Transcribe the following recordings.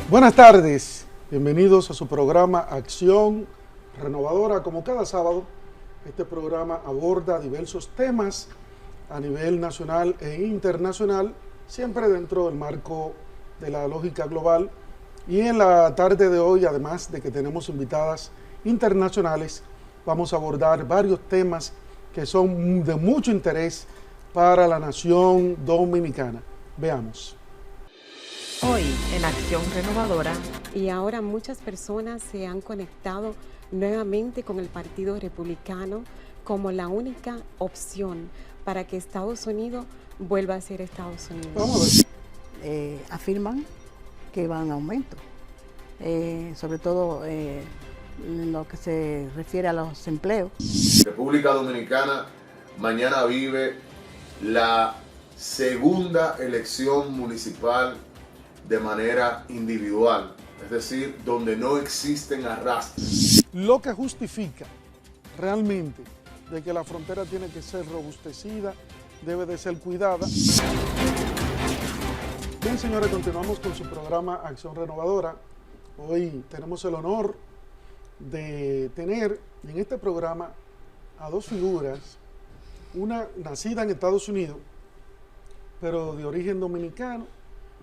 Buenas tardes, bienvenidos a su programa Acción Renovadora. Como cada sábado, este programa aborda diversos temas a nivel nacional e internacional, siempre dentro del marco de la lógica global. Y en la tarde de hoy, además de que tenemos invitadas internacionales, vamos a abordar varios temas que son de mucho interés para la nación dominicana. Veamos. Hoy en Acción Renovadora. Y ahora muchas personas se han conectado nuevamente con el Partido Republicano como la única opción para que Estados Unidos vuelva a ser Estados Unidos. Vamos a ver. Afirman que van en aumento, sobre todo en lo que se refiere a los empleos. República Dominicana mañana vive la segunda elección municipal de manera individual, es decir, donde no existen arrastres. Lo que justifica realmente de que la frontera tiene que ser robustecida, debe de ser cuidada. Bien, señores, continuamos con su programa Acción Renovadora. Hoy tenemos el honor de tener en este programa a dos figuras, una nacida en Estados Unidos, pero de origen dominicano,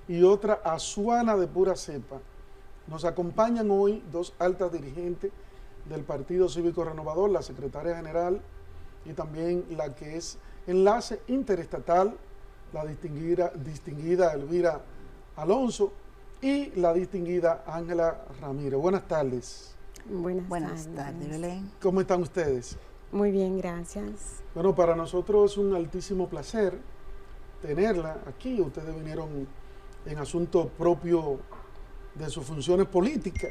y otra azuana de pura cepa. Nos acompañan hoy dos altas dirigentes del Partido Cívico Renovador, la secretaria general y también la que es enlace interestatal, la distinguida Elvira Alonso y la distinguida Ángela Ramírez. Buenas tardes. Buenas tardes, Belén. ¿Cómo están ustedes? Muy bien, gracias. Bueno, para nosotros es un altísimo placer tenerla aquí. Ustedes vinieron en asunto propio de sus funciones políticas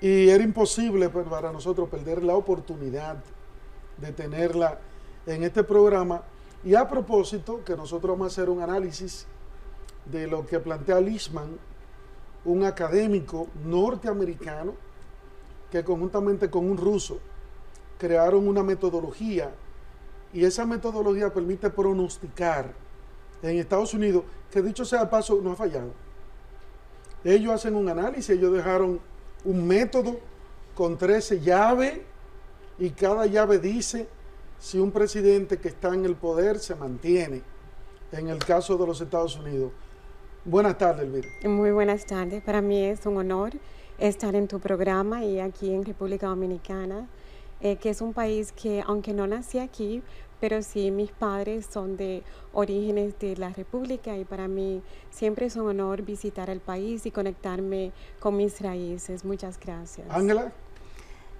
y era imposible para nosotros perder la oportunidad de tenerla en este programa. Y a propósito, que nosotros vamos a hacer un análisis de lo que plantea Leishman, un académico norteamericano que conjuntamente con un ruso crearon una metodología, y esa metodología permite pronosticar en Estados Unidos, que dicho sea de paso, no ha fallado. Ellos hacen un análisis, ellos dejaron un método con 13 llaves, y cada llave dice si un presidente que está en el poder se mantiene, en el caso de los Estados Unidos. Buenas tardes, Elvira. Muy buenas tardes. Para mí es un honor estar en tu programa y aquí en República Dominicana, que es un país que, aunque no nací aquí, pero sí mis padres son de orígenes de la República, y para mí siempre es un honor visitar el país y conectarme con mis raíces. Muchas gracias. Ángela.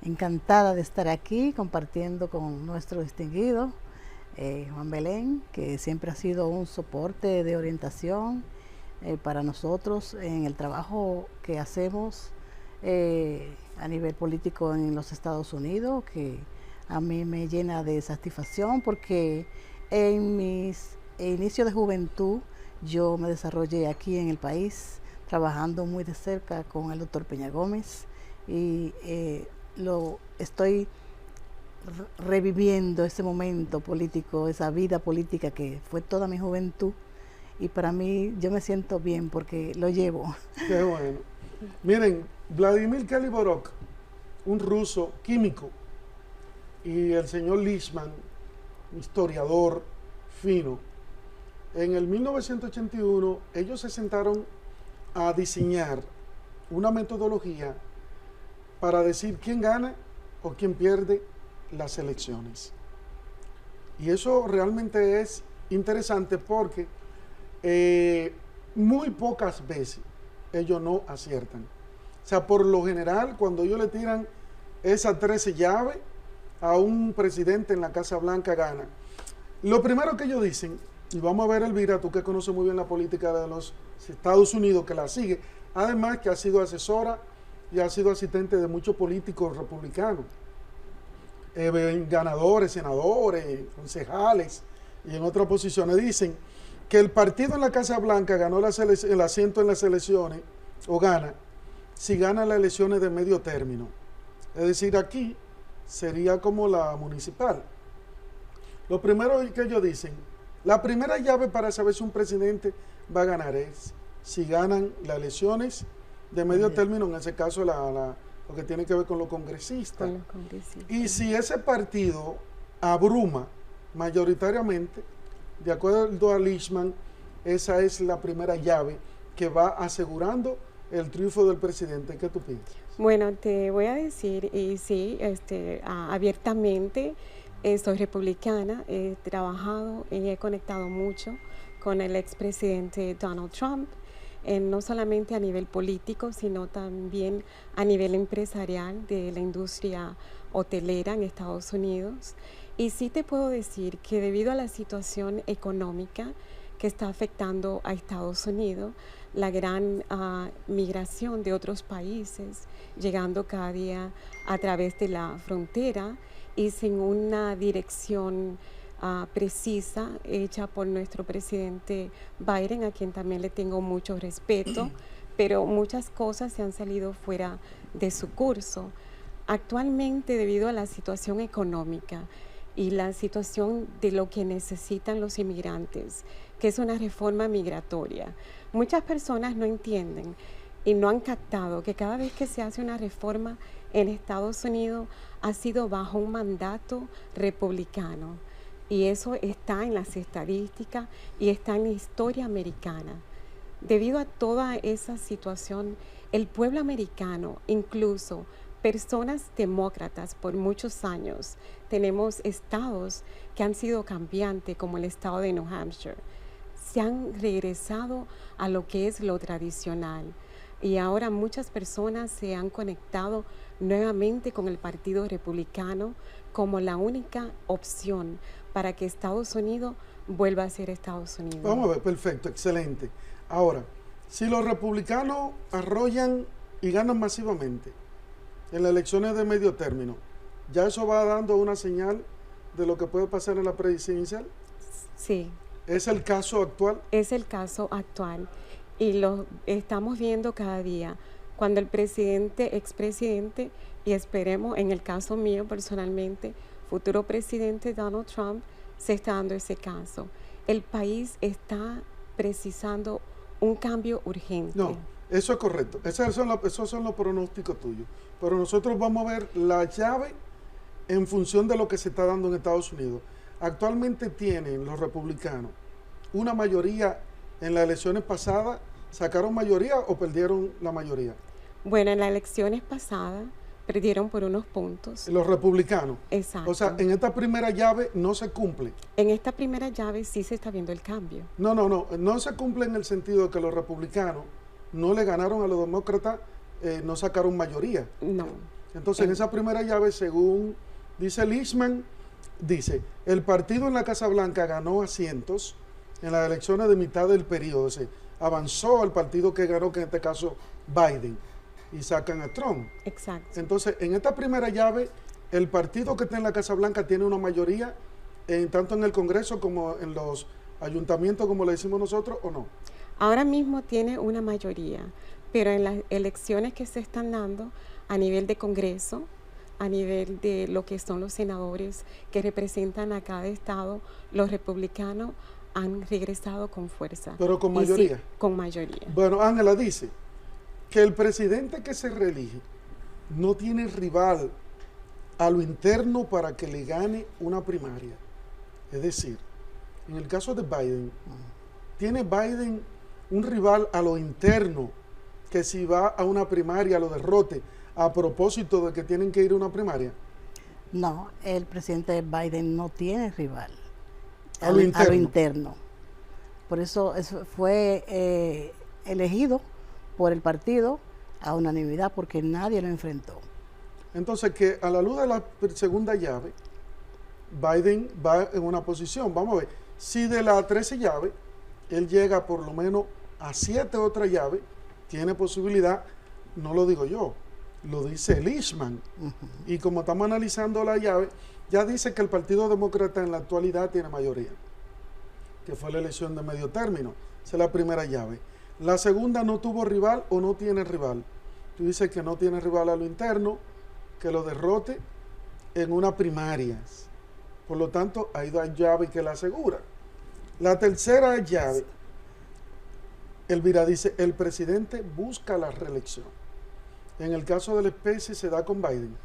Encantada de estar aquí compartiendo con nuestro distinguido Juan Belén, que siempre ha sido un soporte de orientación para nosotros en el trabajo que hacemos a nivel político en los Estados Unidos, que a mí me llena de satisfacción porque en mis inicios de juventud yo me desarrollé aquí en el país trabajando muy de cerca con el doctor Peña Gómez, y lo estoy reviviendo ese momento político, esa vida política que fue toda mi juventud, y para mí yo me siento bien porque lo llevo. Qué bueno. Miren, Vladimir Kaliborok, un ruso químico, y el señor Leishman, historiador fino, en el 1981 ellos se sentaron a diseñar una metodología para decir quién gana o quién pierde las elecciones. Y eso realmente es interesante porque muy pocas veces ellos no aciertan. O sea, por lo general, cuando ellos le tiran esas 13 llaves a un presidente en la Casa Blanca, gana. Lo primero que ellos dicen, y vamos a ver, Elvira, tú que conoces muy bien la política de los Estados Unidos, que la sigue, además que ha sido asesora y ha sido asistente de muchos políticos republicanos, ganadores, senadores, concejales y en otras posiciones, dicen que el partido en la Casa Blanca ganó el asiento en las elecciones, o gana, si gana las elecciones de medio término. Es decir, aquí sería como la municipal. Lo primero que ellos dicen, la primera llave para saber si un presidente va a ganar es si ganan las elecciones de medio término, en ese caso lo que tiene que ver con los congresistas. Con los congresistas. Y si ese partido abruma mayoritariamente, de acuerdo a Lichtman, esa es la primera llave que va asegurando el triunfo del presidente. ¿Qué tú piensas? Bueno, te voy a decir, y sí, abiertamente, soy republicana, he trabajado y he conectado mucho con el expresidente Donald Trump, no solamente a nivel político, sino también a nivel empresarial de la industria hotelera en Estados Unidos. Y sí te puedo decir que debido a la situación económica que está afectando a Estados Unidos, la gran migración de otros países, llegando cada día a través de la frontera y sin una dirección precisa hecha por nuestro presidente Biden, a quien también le tengo mucho respeto, pero muchas cosas se han salido fuera de su curso. Actualmente, debido a la situación económica y la situación de lo que necesitan los inmigrantes, que es una reforma migratoria, muchas personas no entienden y no han captado que cada vez que se hace una reforma en Estados Unidos ha sido bajo un mandato republicano. Y eso está en las estadísticas y está en la historia americana. Debido a toda esa situación, el pueblo americano, incluso personas demócratas por muchos años, tenemos estados que han sido cambiantes, como el estado de New Hampshire, se han regresado a lo que es lo tradicional. Y ahora muchas personas se han conectado nuevamente con el Partido Republicano como la única opción para que Estados Unidos vuelva a ser Estados Unidos. Vamos a ver, perfecto, excelente. Ahora, si los republicanos arrollan y ganan masivamente en las elecciones de medio término, ¿ya eso va dando una señal de lo que puede pasar en la presidencial? Sí. ¿Es el caso actual? Es el caso actual y lo estamos viendo cada día. Cuando el presidente, expresidente, y esperemos, en el caso mío personalmente, futuro presidente Donald Trump, se está dando ese caso. El país está precisando un cambio urgente. No, eso es correcto. Esos son los pronósticos tuyos. Pero nosotros vamos a ver la llave en función de lo que se está dando en Estados Unidos. Actualmente tienen los republicanos una mayoría en las elecciones pasadas. ¿Sacaron mayoría o perdieron la mayoría? Bueno, en las elecciones pasadas perdieron por unos puntos. Los republicanos. Exacto. O sea, en esta primera llave no se cumple. En esta primera llave sí se está viendo el cambio. No se cumple en el sentido de que los republicanos no le ganaron a los demócratas, no sacaron mayoría. No. Entonces, en esa primera llave, según dice Lichtman, dice, el partido en la Casa Blanca ganó asientos en las elecciones de mitad del periodo. O sea, avanzó al partido que ganó, que en este caso Biden, y sacan a Trump. Exacto. Entonces, en esta primera llave, el partido que está en la Casa Blanca tiene una mayoría, tanto en el Congreso como en los ayuntamientos, como le decimos nosotros, ¿o no? Ahora mismo tiene una mayoría, pero en las elecciones que se están dando a nivel de Congreso, a nivel de lo que son los senadores que representan a cada estado, los republicanos han regresado con fuerza. Pero con Y mayoría. sí, con mayoría. Bueno, Ángela dice que el presidente que se reelige no tiene rival a lo interno para que le gane una primaria. Es decir, en el caso de Biden, ¿tiene Biden un rival a lo interno que si va a una primaria lo derrote a propósito de que tienen que ir a una primaria? No, el presidente Biden no tiene rival A lo interno. Por eso fue elegido por el partido a unanimidad, porque nadie lo enfrentó. Entonces, que a la luz de la segunda llave, Biden va en una posición. Vamos a ver, si de la 13 llave, él llega por lo menos a 7 otras llaves, tiene posibilidad, no lo digo yo, lo dice Lichtman. Y como estamos analizando la llave, ya dice que el Partido Demócrata en la actualidad tiene mayoría, que fue la elección de medio término. Esa es la primera llave. La segunda, no tuvo rival o no tiene rival. Tú dices que no tiene rival a lo interno, que lo derrote en una primaria. Por lo tanto, hay dos llaves que la asegura. La tercera llave, Elvira dice, el presidente busca la reelección. En el caso de la especie se da con Biden.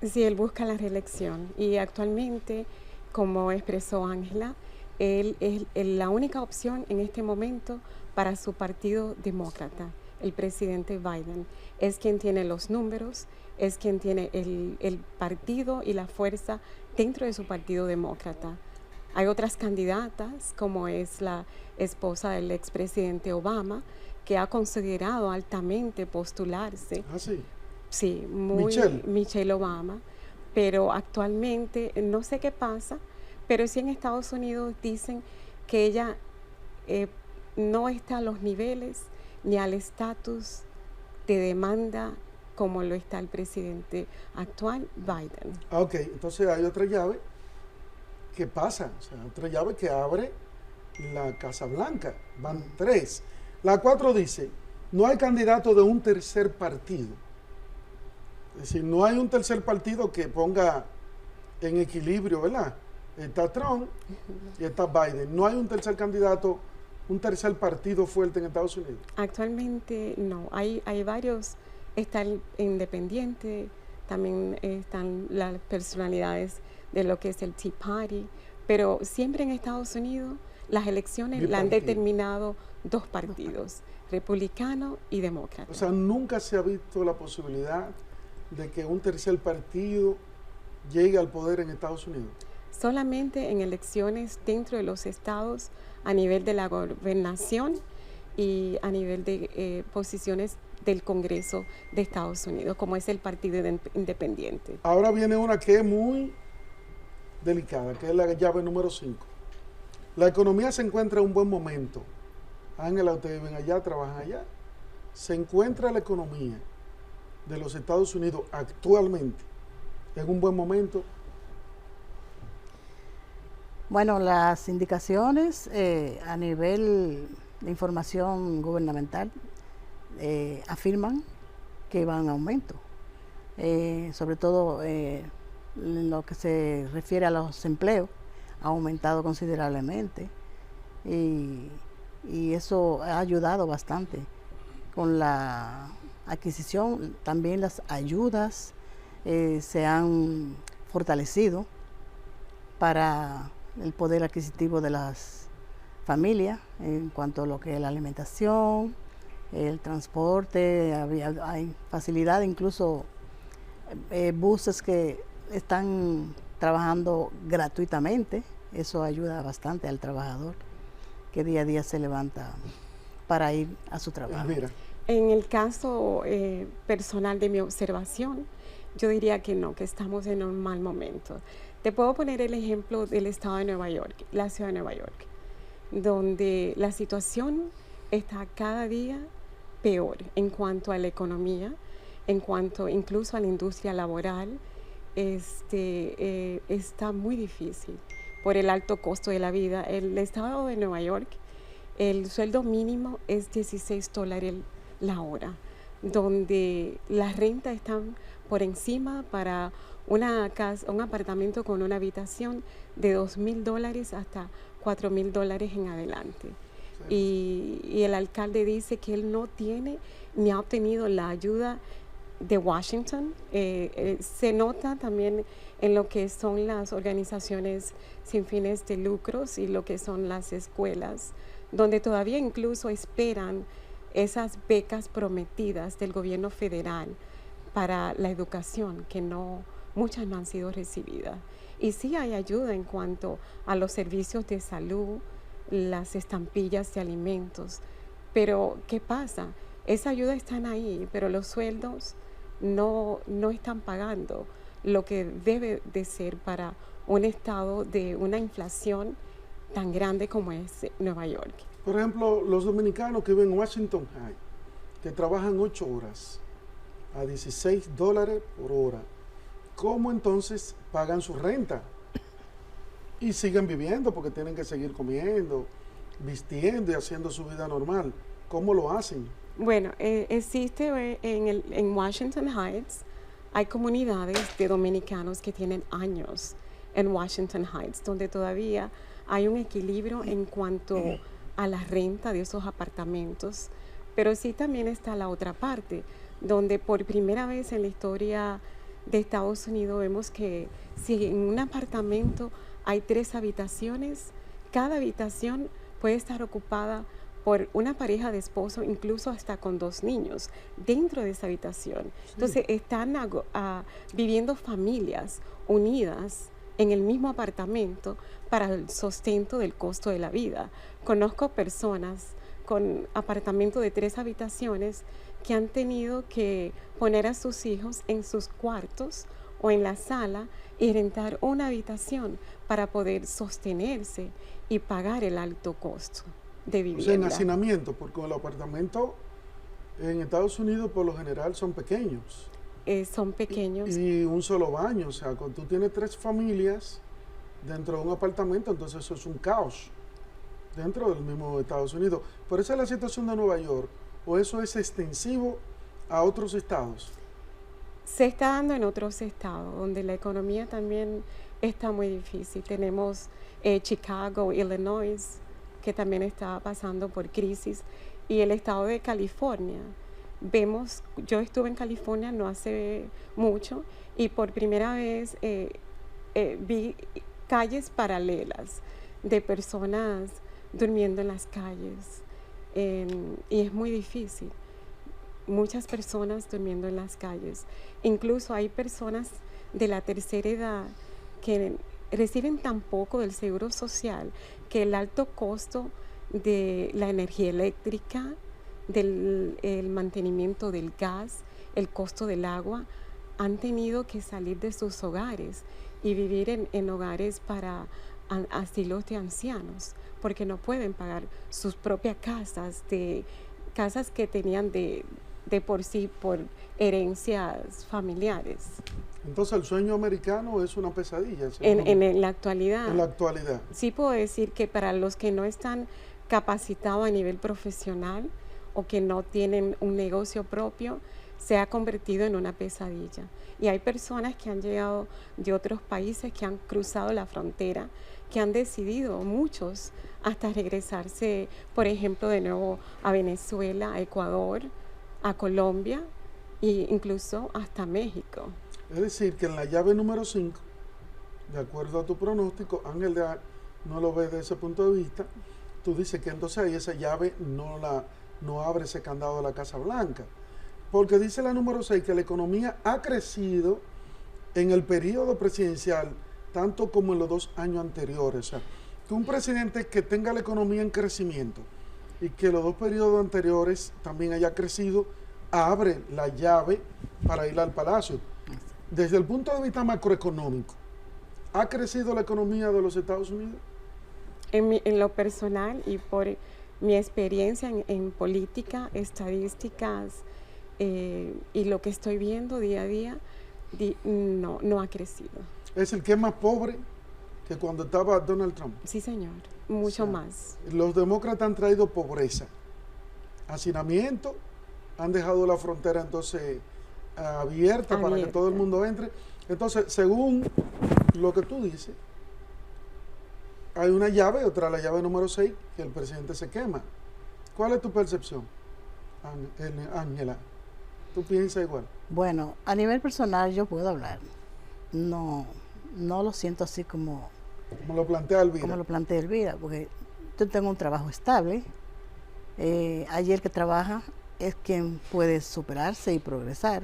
Sí, él busca la reelección y actualmente, como expresó Ángela, él es la única opción en este momento para su partido demócrata. El presidente Biden es quien tiene los números, es quien tiene el partido y la fuerza dentro de su partido demócrata. Hay otras candidatas, como es la esposa del expresidente Obama, que ha considerado altamente postularse. Ah, sí. Sí, Michelle Obama, pero actualmente no sé qué pasa, pero sí en Estados Unidos dicen que ella no está a los niveles ni al estatus de demanda como lo está el presidente actual, Biden. Ah, ok, entonces hay otra llave que pasa, o sea, otra llave que abre la Casa Blanca. Van 3. La 4 dice, no hay candidato de un tercer partido. Es decir, no hay un tercer partido que ponga en equilibrio, ¿verdad? Está Trump y está Biden. No hay un tercer candidato, un tercer partido fuerte en Estados Unidos. Actualmente no, hay varios, está el independiente, también están las personalidades de lo que es el Tea Party, pero siempre en Estados Unidos las elecciones la han determinado dos partidos, republicano y demócrata. O sea, nunca se ha visto la posibilidad de que un tercer partido llegue al poder en Estados Unidos. Solamente en elecciones dentro de los estados a nivel de la gobernación y a nivel de posiciones del Congreso de Estados Unidos, como es el Partido Independiente. Ahora viene una que es muy delicada, que es la llave número 5. La economía se encuentra en un buen momento. Ángela, ustedes ven allá, trabajan allá. Se encuentra la economía de los Estados Unidos actualmente en un buen momento. Bueno, las indicaciones a nivel de información gubernamental afirman que van en aumento, sobre todo en lo que se refiere a los empleos, ha aumentado considerablemente y eso ha ayudado bastante con la adquisición. También las ayudas se han fortalecido para el poder adquisitivo de las familias en cuanto a lo que es la alimentación, el transporte, hay facilidad, incluso buses que están trabajando gratuitamente. Eso ayuda bastante al trabajador que día a día se levanta para ir a su trabajo. Mira. En el caso personal de mi observación, yo diría que no, que estamos en un mal momento. Te puedo poner el ejemplo del estado de Nueva York, la ciudad de Nueva York, donde la situación está cada día peor en cuanto a la economía, en cuanto incluso a la industria laboral. Está muy difícil por el alto costo de la vida. El estado de Nueva York, el sueldo mínimo es $16 la hora, donde las rentas están por encima para una casa, un apartamento con una habitación de $2,000 hasta $4,000 en adelante. Sí. Y el alcalde dice que él no tiene ni ha obtenido la ayuda de Washington. Se nota también en lo que son las organizaciones sin fines de lucros y lo que son las escuelas, donde todavía incluso esperan esas becas prometidas del gobierno federal para la educación, que muchas no han sido recibidas. Y sí hay ayuda en cuanto a los servicios de salud, las estampillas de alimentos, pero ¿qué pasa? Esa ayuda están ahí, pero los sueldos no están pagando lo que debe de ser para un estado de una inflación tan grande como es Nueva York. Por ejemplo, los dominicanos que viven en Washington High, que trabajan 8 horas a $16 por hora, ¿cómo entonces pagan su renta? Y siguen viviendo porque tienen que seguir comiendo, vistiendo y haciendo su vida normal. ¿Cómo lo hacen? Bueno, existe en Washington Heights, hay comunidades de dominicanos que tienen años en Washington Heights, donde todavía hay un equilibrio en cuanto a la renta de esos apartamentos, pero sí también está la otra parte, donde por primera vez en la historia de Estados Unidos vemos que si en un apartamento hay 3 habitaciones, cada habitación puede estar ocupada por una pareja de esposo, incluso hasta con 2 niños dentro de esa habitación. Sí. Entonces están viviendo familias unidas en el mismo apartamento para el sustento del costo de la vida. Conozco personas con apartamentos de 3 habitaciones que han tenido que poner a sus hijos en sus cuartos o en la sala y rentar una habitación para poder sostenerse y pagar el alto costo de vivienda. O sea, en hacinamiento, porque los apartamentos en Estados Unidos por lo general son pequeños. Son pequeños. Y un solo baño, o sea, cuando tú tienes 3 familias dentro de un apartamento, entonces eso es un caos dentro del mismo Estados Unidos. Por eso es la situación de Nueva York, o eso es extensivo a otros estados. Se está dando en otros estados, donde la economía también está muy difícil. Tenemos Chicago, Illinois, que también está pasando por crisis, y el estado de California. Vemos, yo estuve en California no hace mucho, y por primera vez vi calles paralelas de personas durmiendo en las calles, y es muy difícil. Muchas personas durmiendo en las calles. Incluso hay personas de la tercera edad que reciben tan poco del seguro social que el alto costo de la energía eléctrica, del mantenimiento del gas, el costo del agua, han tenido que salir de sus hogares y vivir en hogares para asilos de ancianos, porque no pueden pagar sus propias casas, casas que tenían de por sí por herencias familiares. Entonces el sueño americano es una pesadilla. En la actualidad. En la actualidad. Sí puedo decir que para los que no están capacitados a nivel profesional o que no tienen un negocio propio, se ha convertido en una pesadilla. Y hay personas que han llegado de otros países, que han cruzado la frontera, que han decidido, muchos, hasta regresarse, por ejemplo, de nuevo a Venezuela, a Ecuador, a Colombia e incluso hasta México. Es decir, que en la llave número 5, de acuerdo a tu pronóstico, Ángel no lo ves desde ese punto de vista, tú dices que entonces ahí esa llave no abre ese candado de la Casa Blanca. Porque dice la número 6 que la economía ha crecido en el periodo presidencial, tanto como en los 2 años anteriores. O sea, que un presidente que tenga la economía en crecimiento y que los 2 periodos anteriores también haya crecido, abre la llave para ir al palacio. Desde el punto de vista macroeconómico, ¿ha crecido la economía de los Estados Unidos? En lo personal y por mi experiencia en política, estadísticas y lo que estoy viendo día a día, no ha crecido. ¿Es el que es más pobre que cuando estaba Donald Trump? Sí, señor, mucho más. Los demócratas han traído pobreza, hacinamiento, han dejado la frontera entonces abierta para que todo el mundo entre. Entonces, según lo que tú dices, hay una llave, otra la llave número 6, que el presidente se quema. ¿Cuál es tu percepción, Ángela? ¿Tú piensas igual? Bueno, a nivel personal yo puedo hablar. No lo siento así como lo plantea Elvira. Como lo plantea Elvira, porque yo tengo un trabajo estable. Allí el que trabaja es quien puede superarse y progresar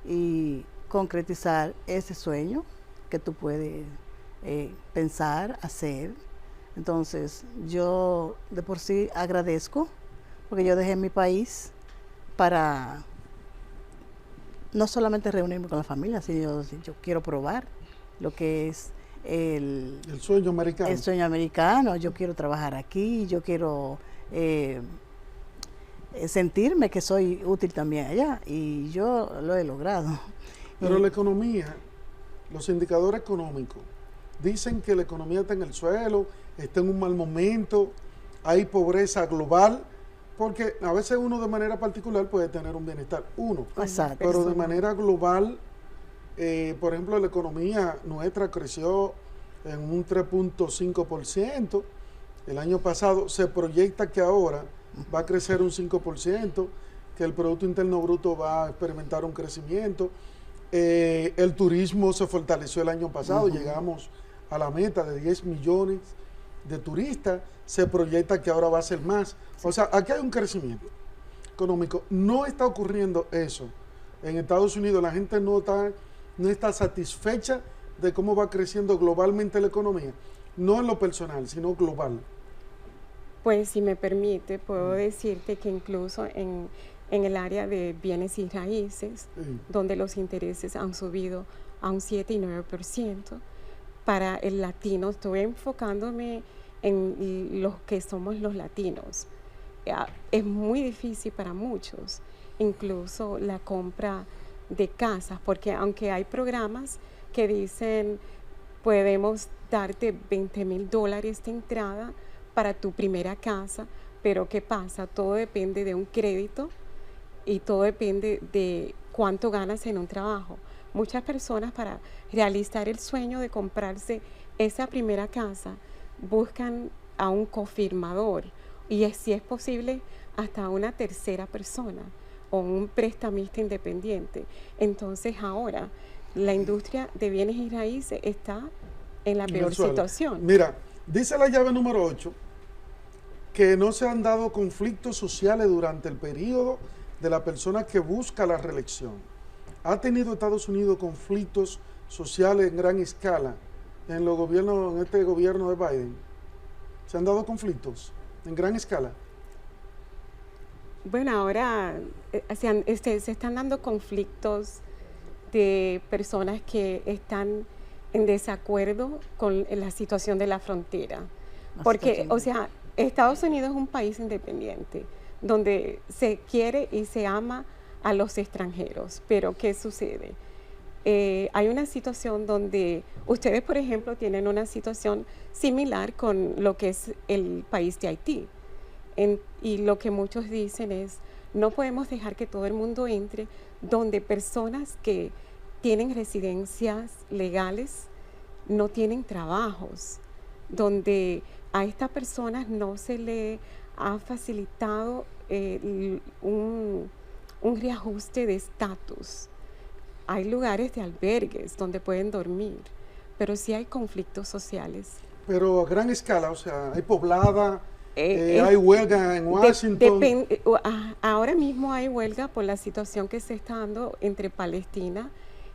y concretizar ese sueño que tú puedes pensar, hacer. Entonces, yo de por sí agradezco, porque yo dejé mi país para no solamente reunirme con la familia, sino yo quiero probar lo que es el sueño americano. El sueño americano. Yo quiero trabajar aquí, yo quiero sentirme que soy útil también allá, y yo lo he logrado. Pero la economía, los indicadores económicos, dicen que la economía está en el suelo, está en un mal momento, hay pobreza global, porque a veces uno de manera particular puede tener un bienestar, Exacto. Pero de manera global, por ejemplo, la economía nuestra creció en un 3.5%, el año pasado. Se proyecta que ahora va a crecer un 5%, que el Producto Interno Bruto va a experimentar un crecimiento. El turismo se fortaleció el año pasado, llegamos a la meta de 10 millones de turistas, se proyecta que ahora va a ser más. O sea, aquí hay un crecimiento económico. No está ocurriendo eso en Estados Unidos. La gente no está satisfecha de cómo va creciendo globalmente la economía, no en lo personal, sino global. Pues si me permite, puedo decirte que incluso en el área de bienes y raíces, donde los intereses han subido a un 7 y 9%, para el latino, estoy enfocándome en los que somos los latinos. Es muy difícil para muchos, incluso la compra de casas, porque aunque hay programas que dicen podemos darte $20,000 de entrada para tu primera casa, pero ¿qué pasa? Todo depende de un crédito y todo depende de cuánto ganas en un trabajo. Muchas personas, para realizar el sueño de comprarse esa primera casa, buscan a un cofirmador y si es posible hasta una tercera persona o un prestamista independiente. Entonces ahora la industria de bienes y raíces está en la peor situación. Mira, dice la llave número 8 que no se han dado conflictos sociales durante el periodo de la persona que busca la reelección. ¿Ha tenido Estados Unidos conflictos sociales en gran escala en este gobierno de Biden? ¿Se han dado conflictos en gran escala? Bueno, ahora se están dando conflictos de personas que están en desacuerdo con la situación de la frontera. Porque, o sea, Estados Unidos es un país independiente, donde se quiere y se ama a los extranjeros, pero ¿qué sucede? Hay una situación donde ustedes, por ejemplo, tienen una situación similar con lo que es el país de Haití. Y lo que muchos dicen es, no podemos dejar que todo el mundo entre, donde personas que tienen residencias legales no tienen trabajos, donde a estas personas no se le ha facilitado un reajuste de estatus. Hay lugares de albergues donde pueden dormir, pero sí hay conflictos sociales. Pero a gran escala, o sea, hay poblada, hay huelga en Washington. Ahora mismo hay huelga por la situación que se está dando entre Palestina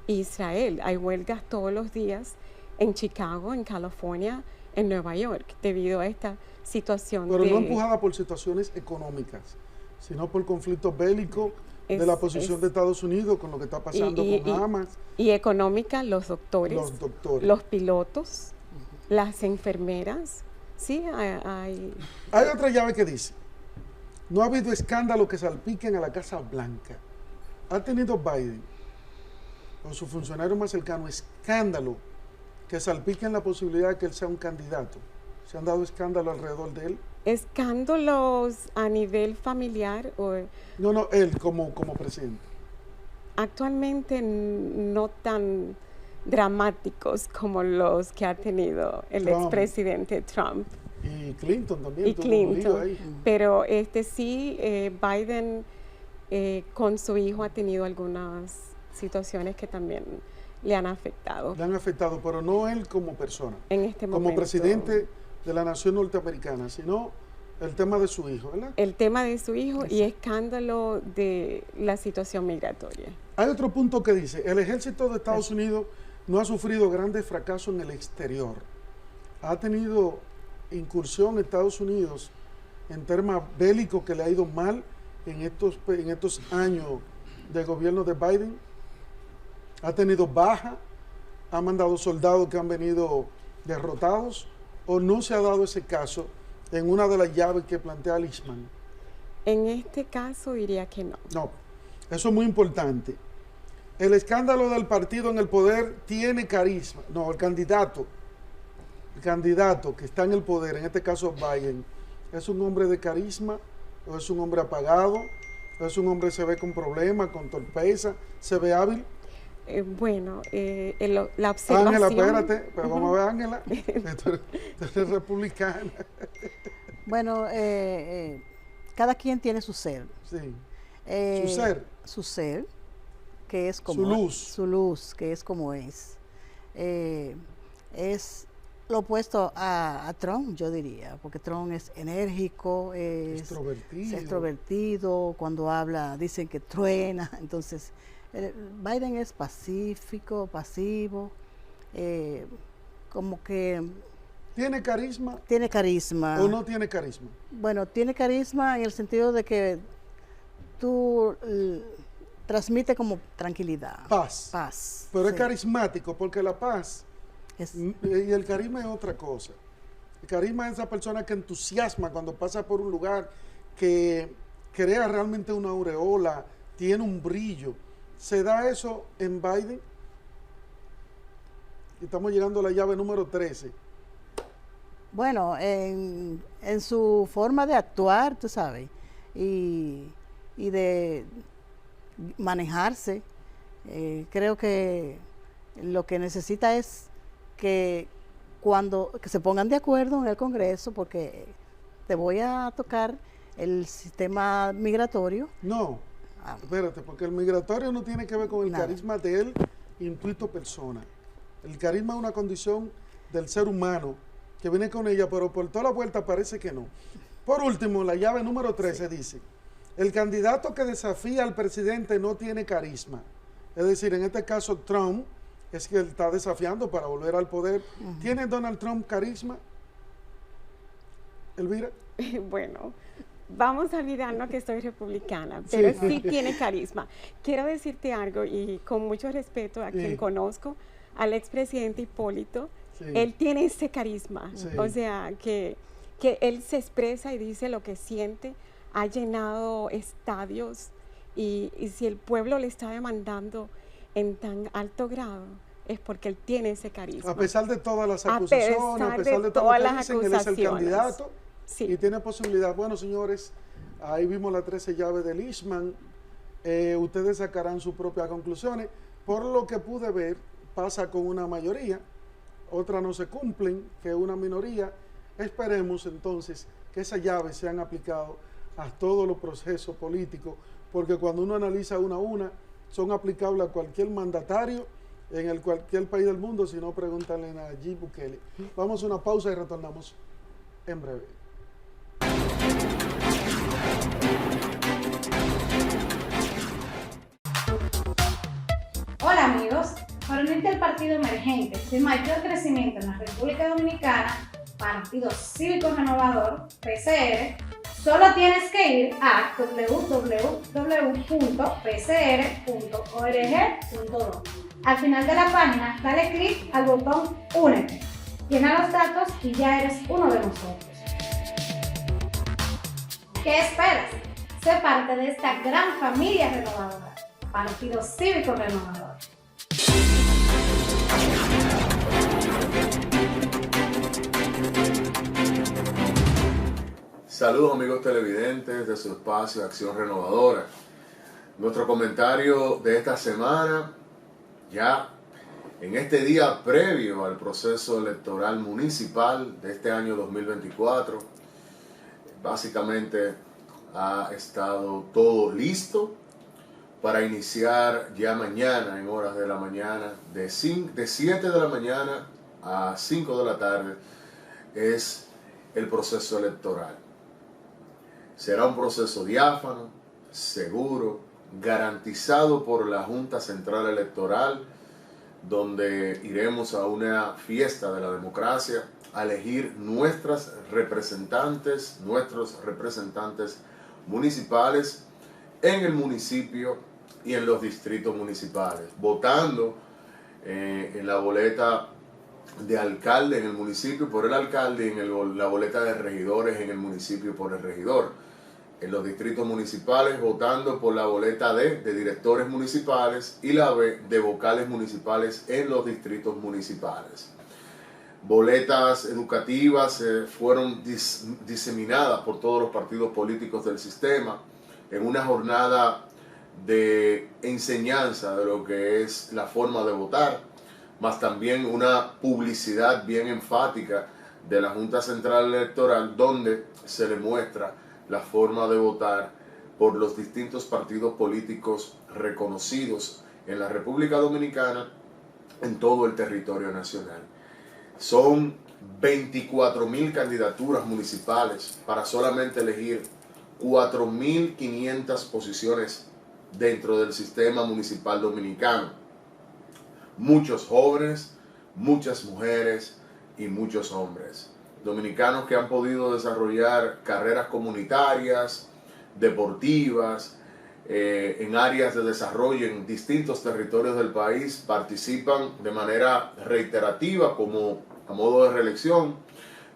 e Israel. Hay huelgas todos los días en Chicago, en California, en Nueva York, debido a esta situación. Pero no empujada por situaciones económicas, sino por conflictos bélicos de la posición de Estados Unidos con lo que está pasando con Hamas. Y económica, los doctores, los pilotos, las enfermeras. Sí, hay otra llave que dice, no ha habido escándalo que salpiquen a la Casa Blanca. ¿Ha tenido Biden o su funcionario más cercano escándalo que salpiquen la posibilidad de que él sea un candidato? ¿Se han dado escándalos alrededor de él? ¿Escándalos a nivel familiar? No, él como presidente. Actualmente no tan dramáticos como los que ha tenido el expresidente Trump. Y Clinton también. Y Clinton. Ahí. Pero sí, Biden con su hijo ha tenido algunas situaciones que también le han afectado. Le han afectado, pero no él como persona. En este momento. Como presidente de la nación norteamericana, sino el tema de su hijo, ¿verdad? El tema de su hijo. Exacto. Y escándalo de la situación migratoria. Hay otro punto que dice, el ejército de Estados Unidos no ha sufrido grandes fracasos en el exterior. Ha tenido incursión en Estados Unidos en temas bélicos que le ha ido mal en estos años de gobierno de Biden. Ha tenido baja, ha mandado soldados que han venido derrotados, o no se ha dado ese caso en una de las llaves que plantea Lichtman. En este caso diría que no. No, eso es muy importante. El escándalo del partido en el poder tiene carisma. No, el candidato que está en el poder, en este caso Biden, ¿es un hombre de carisma o es un hombre apagado? ¿O es un hombre que se ve con problemas, con torpeza, se ve hábil? Bueno, la observación... Ángela, espérate, pero vamos a ver, Ángela, tú eres republicana. Bueno, cada quien tiene su ser. Sí. Su ser. Su ser, que es como... Su luz. Su luz, que es como es. Es lo opuesto a Trump, yo diría, porque Trump es enérgico, es extrovertido, cuando habla dicen que truena, entonces Biden es pacífico, pasivo, como que... ¿Tiene carisma? Tiene carisma. ¿O no tiene carisma? Bueno, tiene carisma en el sentido de que tú transmite como tranquilidad. Paz. Paz. Pero sí. es carismático, porque la paz y el carisma es otra cosa. El carisma es esa persona que entusiasma cuando pasa por un lugar, que crea realmente una aureola, tiene un brillo. ¿Se da eso en Biden? Estamos llegando a la llave número 13. Bueno, en su forma de actuar, tú sabes, y de manejarse, creo que lo que necesita es que se pongan de acuerdo en el Congreso, porque te voy a tocar el sistema migratorio. No, espérate, porque el migratorio no tiene que ver con el Nada. carisma de él, intuito persona. El carisma es una condición del ser humano que viene con ella, pero por toda la vuelta parece que no. Por último, la llave número 13 dice: el candidato que desafía al presidente no tiene carisma. Es decir, en este caso Trump es que él está desafiando para volver al poder. ¿Tiene Donald Trump carisma? Elvira. Bueno, vamos a olvidarnos que soy republicana, pero sí tiene carisma. Quiero decirte algo, y con mucho respeto a quien conozco, al expresidente Hipólito, él tiene ese carisma, o sea, que él se expresa y dice lo que siente, ha llenado estadios, y si el pueblo le está demandando en tan alto grado, es porque él tiene ese carisma. A pesar de todas las acusaciones, a pesar de todo lo que dicen, él es el candidato y tiene posibilidad. Bueno, señores, ahí vimos las 13 llaves del Eastman. Ustedes sacarán sus propias conclusiones. Por lo que pude ver, pasa con una mayoría, otras no se cumplen, que es una minoría. Esperemos entonces que esas llaves se han aplicado a todos los procesos políticos, porque cuando uno analiza una a una, son aplicables a cualquier mandatario en cualquier país del mundo, si no pregúntale a Nayib Bukele. Vamos a una pausa y retornamos en breve. Hola amigos, para unirte al partido emergente de mayor crecimiento en la República Dominicana, Partido Cívico Renovador, PCR, solo tienes que ir a www.pcr.org.do. Al final de la página, dale clic al botón Únete, llena los datos y ya eres uno de nosotros. ¿Qué esperas? Sé parte de esta gran familia renovadora, Partido Cívico Renovador. Saludos amigos televidentes de su espacio Acción Renovadora. Nuestro comentario de esta semana, ya en este día previo al proceso electoral municipal de este año 2024, básicamente ha estado todo listo para iniciar ya mañana, en horas de la mañana, de 7 de la mañana a 5 de la tarde, es el proceso electoral. Será un proceso diáfano, seguro, garantizado por la Junta Central Electoral, donde iremos a una fiesta de la democracia a elegir nuestros representantes municipales en el municipio y en los distritos municipales, votando en la boleta de alcalde en el municipio por el alcalde y en la boleta de regidores en el municipio por el regidor. En los distritos municipales votando por la boleta de directores municipales y la B de vocales municipales en los distritos municipales. Boletas educativas fueron diseminadas por todos los partidos políticos del sistema en una jornada de enseñanza de lo que es la forma de votar, más también una publicidad bien enfática de la Junta Central Electoral, donde se le muestra la forma de votar por los distintos partidos políticos reconocidos en la República Dominicana, en todo el territorio nacional. Son 24.000 candidaturas municipales para solamente elegir 4.500 posiciones dentro del sistema municipal dominicano. Muchos jóvenes, muchas mujeres y muchos hombres. Dominicanos que han podido desarrollar carreras comunitarias, deportivas, en áreas de desarrollo en distintos territorios del país, participan de manera reiterativa como a modo de reelección,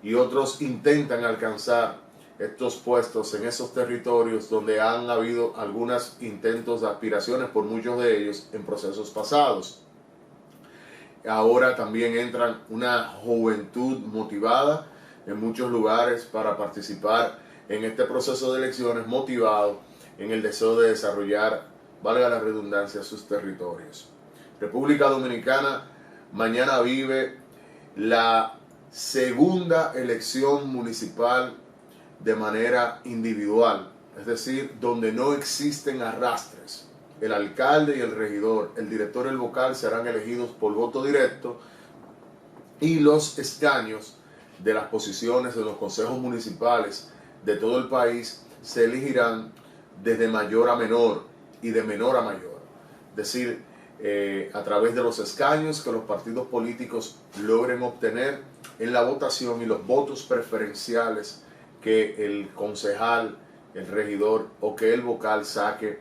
y otros intentan alcanzar estos puestos en esos territorios donde han habido algunos intentos de aspiraciones por muchos de ellos en procesos pasados. Ahora también entran una juventud motivada en muchos lugares para participar en este proceso de elecciones, motivado en el deseo de desarrollar, valga la redundancia, sus territorios. República Dominicana mañana vive la segunda elección municipal de manera individual, es decir, donde no existen arrastres. El alcalde y el regidor, el director y el vocal serán elegidos por voto directo, y los escaños de las posiciones de los consejos municipales de todo el país se elegirán desde mayor a menor y de menor a mayor. Es decir, a través de los escaños que los partidos políticos logren obtener en la votación y los votos preferenciales que el concejal, el regidor o que el vocal saque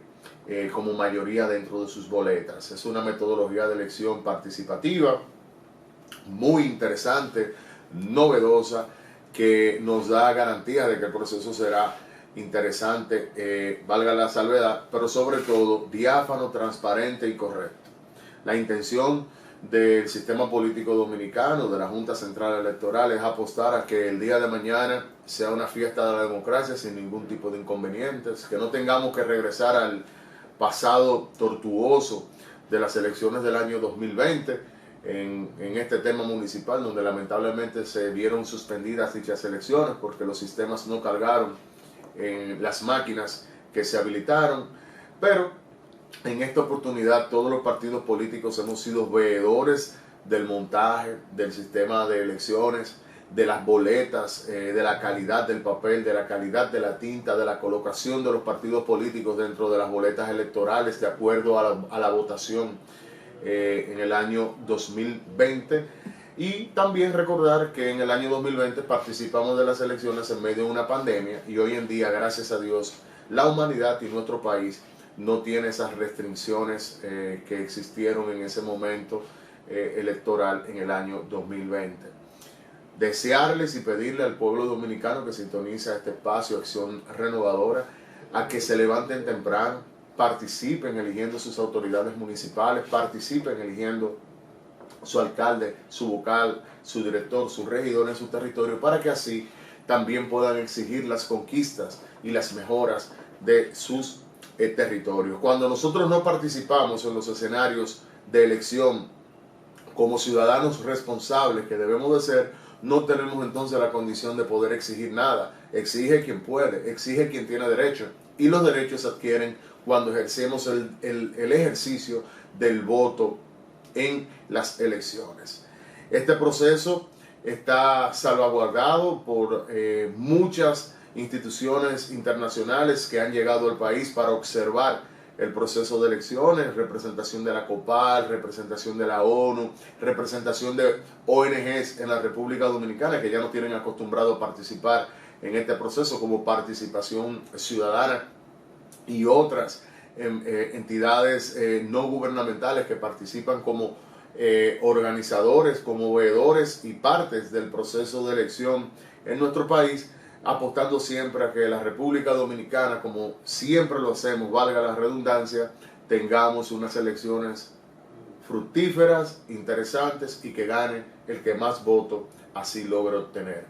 como mayoría dentro de sus boletas. Es una metodología de elección participativa muy interesante, novedosa, que nos da garantía de que el proceso será interesante, valga la salvedad, pero sobre todo diáfano, transparente y correcto. La intención del sistema político dominicano, de la Junta Central Electoral, es apostar a que el día de mañana sea una fiesta de la democracia sin ningún tipo de inconvenientes, que no tengamos que regresar al pasado tortuoso de las elecciones del año 2020 en este tema municipal, donde lamentablemente se vieron suspendidas dichas elecciones porque los sistemas no cargaron en las máquinas que se habilitaron. Pero en esta oportunidad todos los partidos políticos hemos sido veedores del montaje, del sistema de elecciones, de las boletas, de la calidad del papel, de la calidad de la tinta, de la colocación de los partidos políticos dentro de las boletas electorales de acuerdo a la votación en el año 2020. Y también recordar que en el año 2020 participamos de las elecciones en medio de una pandemia, y hoy en día, gracias a Dios, la humanidad y nuestro país no tiene esas restricciones que existieron en ese momento electoral en el año 2020. Desearles y pedirle al pueblo dominicano que sintoniza este espacio Acción Renovadora a que se levanten temprano, participen eligiendo sus autoridades municipales, participen eligiendo su alcalde, su vocal, su director, su regidor en su territorio, para que así también puedan exigir las conquistas y las mejoras de sus territorios. Cuando nosotros no participamos en los escenarios de elección como ciudadanos responsables que debemos de ser, no tenemos entonces la condición de poder exigir nada. Exige quien puede, exige quien tiene derecho, y los derechos se adquieren cuando ejercemos el ejercicio del voto en las elecciones. Este proceso está salvaguardado por muchas instituciones internacionales que han llegado al país para observar el proceso de elecciones, representación de la COPAL, representación de la ONU, representación de ONGs en la República Dominicana, que ya nos tienen acostumbrado a participar en este proceso como Participación Ciudadana, y otras entidades no gubernamentales que participan como organizadores, como veedores y partes del proceso de elección en nuestro país, apostando siempre a que la República Dominicana, como siempre lo hacemos, valga la redundancia, tengamos unas elecciones fructíferas, interesantes, y que gane el que más votos así logre obtener.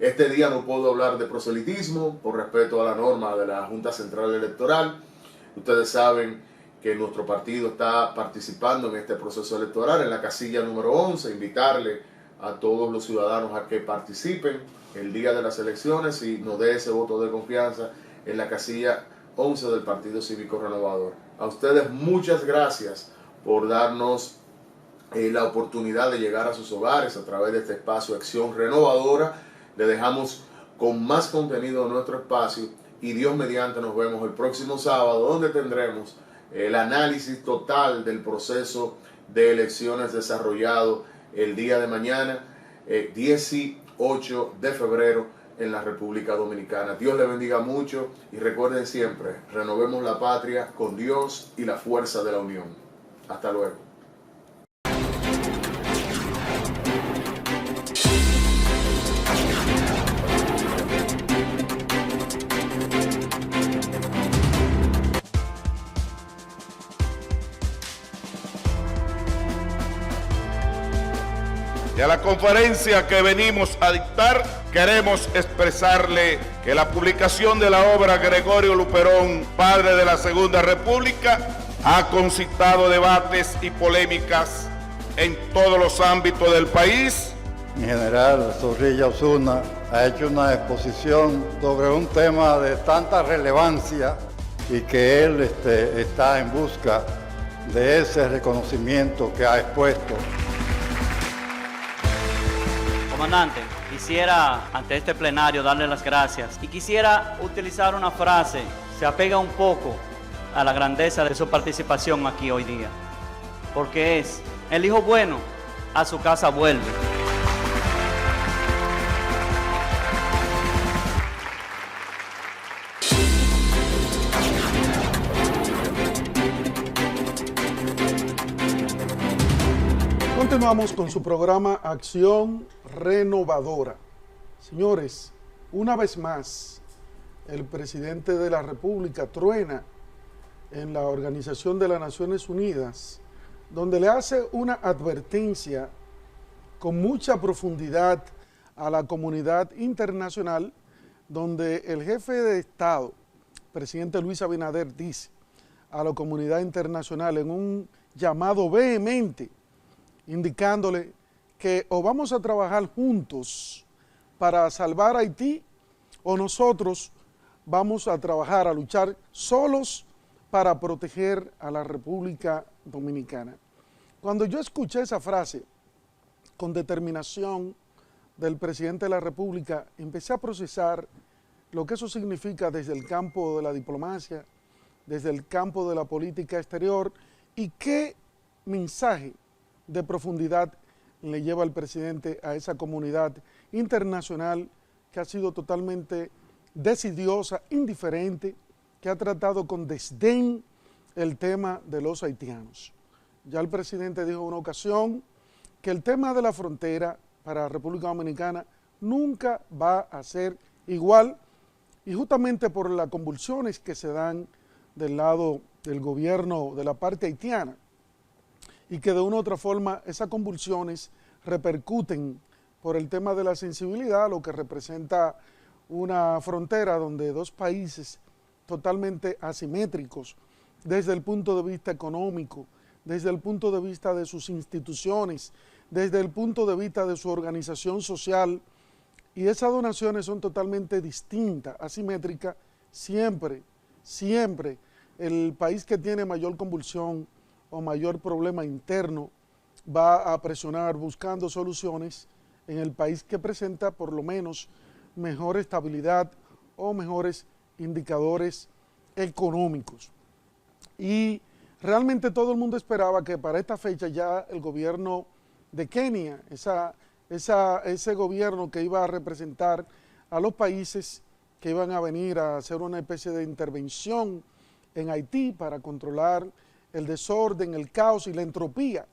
Este día no puedo hablar de proselitismo por respeto a la norma de la Junta Central Electoral, Ustedes saben que nuestro partido está participando en este proceso electoral en la casilla número 11, invitarle a todos los ciudadanos a que participen el día de las elecciones y nos dé ese voto de confianza en la casilla 11 del Partido Cívico Renovador. A ustedes muchas gracias por darnos la oportunidad de llegar a sus hogares a través de este espacio Acción Renovadora. Le dejamos con más contenido en nuestro espacio y Dios mediante nos vemos el próximo sábado, donde tendremos el análisis total del proceso de elecciones desarrollado el día de mañana, 18 de febrero en la República Dominicana. Dios le bendiga mucho y recuerden siempre, renovemos la patria con Dios y la fuerza de la unión. Hasta luego. Y a la conferencia que venimos a dictar, queremos expresarle que la publicación de la obra Gregorio Luperón, padre de la Segunda República, ha concitado debates y polémicas en todos los ámbitos del país. Mi general Zorrilla Osuna ha hecho una exposición sobre un tema de tanta relevancia y que él está en busca de ese reconocimiento que ha expuesto. Comandante, quisiera ante este plenario darle las gracias y quisiera utilizar una frase, se apega un poco a la grandeza de su participación aquí hoy día, porque es, el hijo bueno a su casa vuelve. Continuamos con su programa Acción Renovadora. Señores, una vez más, el presidente de la República truena en la Organización de las Naciones Unidas, donde le hace una advertencia con mucha profundidad a la comunidad internacional, donde el jefe de Estado, presidente Luis Abinader, dice a la comunidad internacional en un llamado vehemente, indicándole que o vamos a trabajar juntos para salvar a Haití o nosotros vamos a trabajar, a luchar solos para proteger a la República Dominicana. Cuando yo escuché esa frase con determinación del presidente de la República, empecé a procesar lo que eso significa desde el campo de la diplomacia, desde el campo de la política exterior y qué mensaje de profundidad le lleva el presidente a esa comunidad internacional que ha sido totalmente desidiosa, indiferente, que ha tratado con desdén el tema de los haitianos. Ya el presidente dijo en una ocasión que el tema de la frontera para la República Dominicana nunca va a ser igual, y justamente por las convulsiones que se dan del lado del gobierno de la parte haitiana, y que de una u otra forma esas convulsiones repercuten por el tema de la sensibilidad, lo que representa una frontera donde dos países totalmente asimétricos desde el punto de vista económico, desde el punto de vista de sus instituciones, desde el punto de vista de su organización social, y esas dos naciones son totalmente distintas, asimétricas. Siempre el país que tiene mayor convulsión o mayor problema interno va a presionar buscando soluciones en el país que presenta por lo menos mejor estabilidad o mejores indicadores económicos. Y realmente todo el mundo esperaba que para esta fecha ya el gobierno de Kenia, ese gobierno que iba a representar a los países que iban a venir a hacer una especie de intervención en Haití para controlar el desorden, el caos y la entropía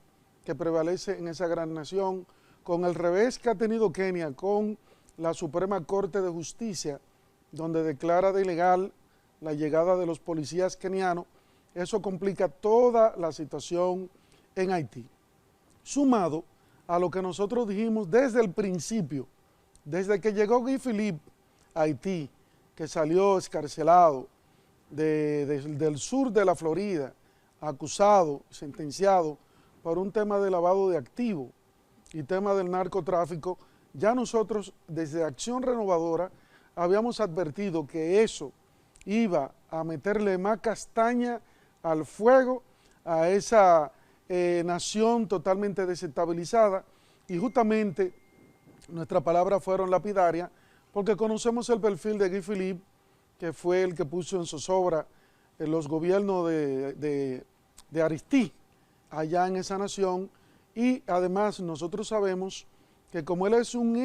que prevalece en esa gran nación, con el revés que ha tenido Kenia con la Suprema Corte de Justicia, donde declara de ilegal la llegada de los policías kenianos. Eso complica toda la situación en Haití. Sumado a lo que nosotros dijimos desde el principio, desde que llegó Guy Philippe a Haití, que salió excarcelado, del sur de la Florida, acusado, sentenciado por un tema de lavado de activos y tema del narcotráfico, ya nosotros desde Acción Renovadora habíamos advertido que eso iba a meterle más castaña al fuego a esa nación totalmente desestabilizada, y justamente nuestras palabras fueron lapidarias porque conocemos el perfil de Guy Philippe, que fue el que puso en zozobra en los gobiernos de Aristide allá en esa nación, y además nosotros sabemos que como él es un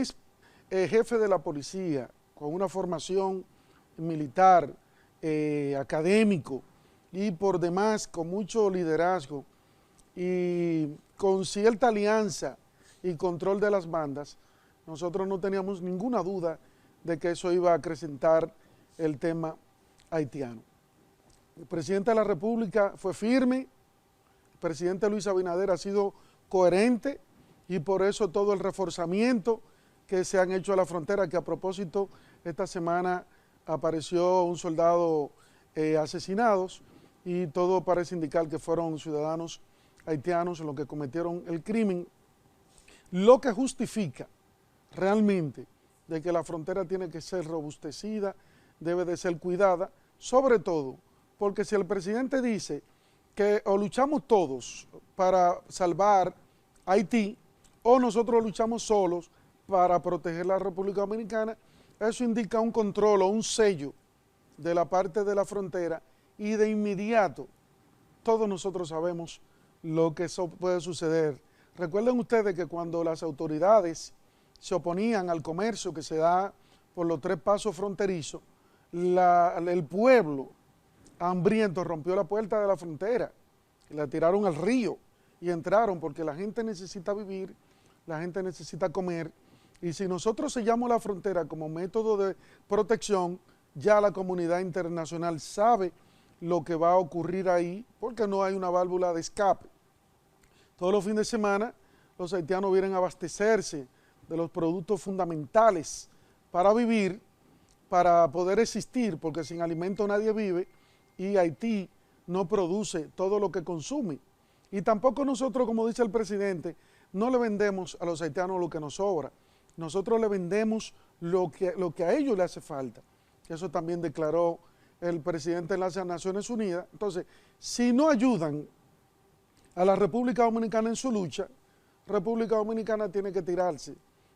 jefe de la policía con una formación militar, académico y por demás con mucho liderazgo y con cierta alianza y control de las bandas, nosotros no teníamos ninguna duda de que eso iba a acrecentar el tema haitiano. El presidente de la República fue firme, el presidente Luis Abinader ha sido coherente, y por eso todo el reforzamiento que se han hecho a la frontera, que a propósito esta semana apareció un soldado asesinados, y todo parece indicar que fueron ciudadanos haitianos los que cometieron el crimen, lo que justifica realmente de que la frontera tiene que ser robustecida, debe de ser cuidada, sobre todo porque si el presidente dice que o luchamos todos para salvar Haití o nosotros luchamos solos para proteger la República Dominicana, eso indica un control o un sello de la parte de la frontera, y de inmediato todos nosotros sabemos lo que eso puede suceder. Recuerden ustedes que cuando las autoridades se oponían al comercio que se da por los 3 pasos fronterizos, el pueblo hambriento rompió la puerta de la frontera, la tiraron al río y entraron, porque la gente necesita vivir, la gente necesita comer, y si nosotros sellamos la frontera como método de protección, ya la comunidad internacional sabe lo que va a ocurrir ahí, porque no hay una válvula de escape. Todos los fines de semana los haitianos vienen a abastecerse de los productos fundamentales para vivir, para poder existir, porque sin alimento nadie vive, y Haití no produce todo lo que consume. Y tampoco nosotros, como dice el presidente, no le vendemos a los haitianos lo que nos sobra. Nosotros le vendemos lo que a ellos le hace falta. Eso también declaró el presidente de las Naciones Unidas. Entonces, si no ayudan a la República Dominicana en su lucha, República Dominicana tiene que tirarse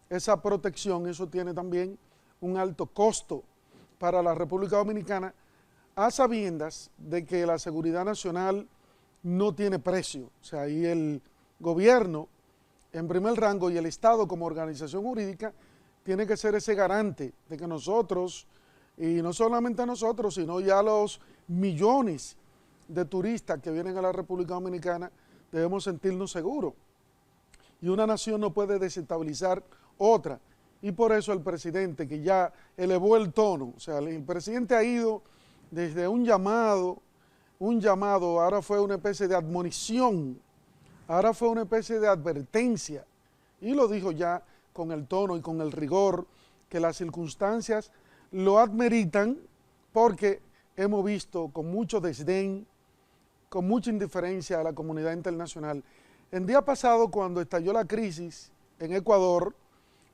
esa protección. Eso tiene también un alto costo para la República Dominicana, a sabiendas de que la seguridad nacional no tiene precio. O sea, ahí el gobierno en primer rango y el Estado como organización jurídica tiene que ser ese garante de que nosotros, y no solamente nosotros, sino ya los millones de turistas que vienen a la República Dominicana, debemos sentirnos seguros. Y una nación no puede desestabilizar otra. Y por eso el presidente, que ya elevó el tono, o sea, el presidente ha ido desde un llamado, ahora fue una especie de admonición, ahora fue una especie de advertencia, y lo dijo ya con el tono y con el rigor que las circunstancias lo admeritan, porque hemos visto con mucho desdén, con mucha indiferencia a la comunidad internacional. El día pasado, cuando estalló la crisis en Ecuador,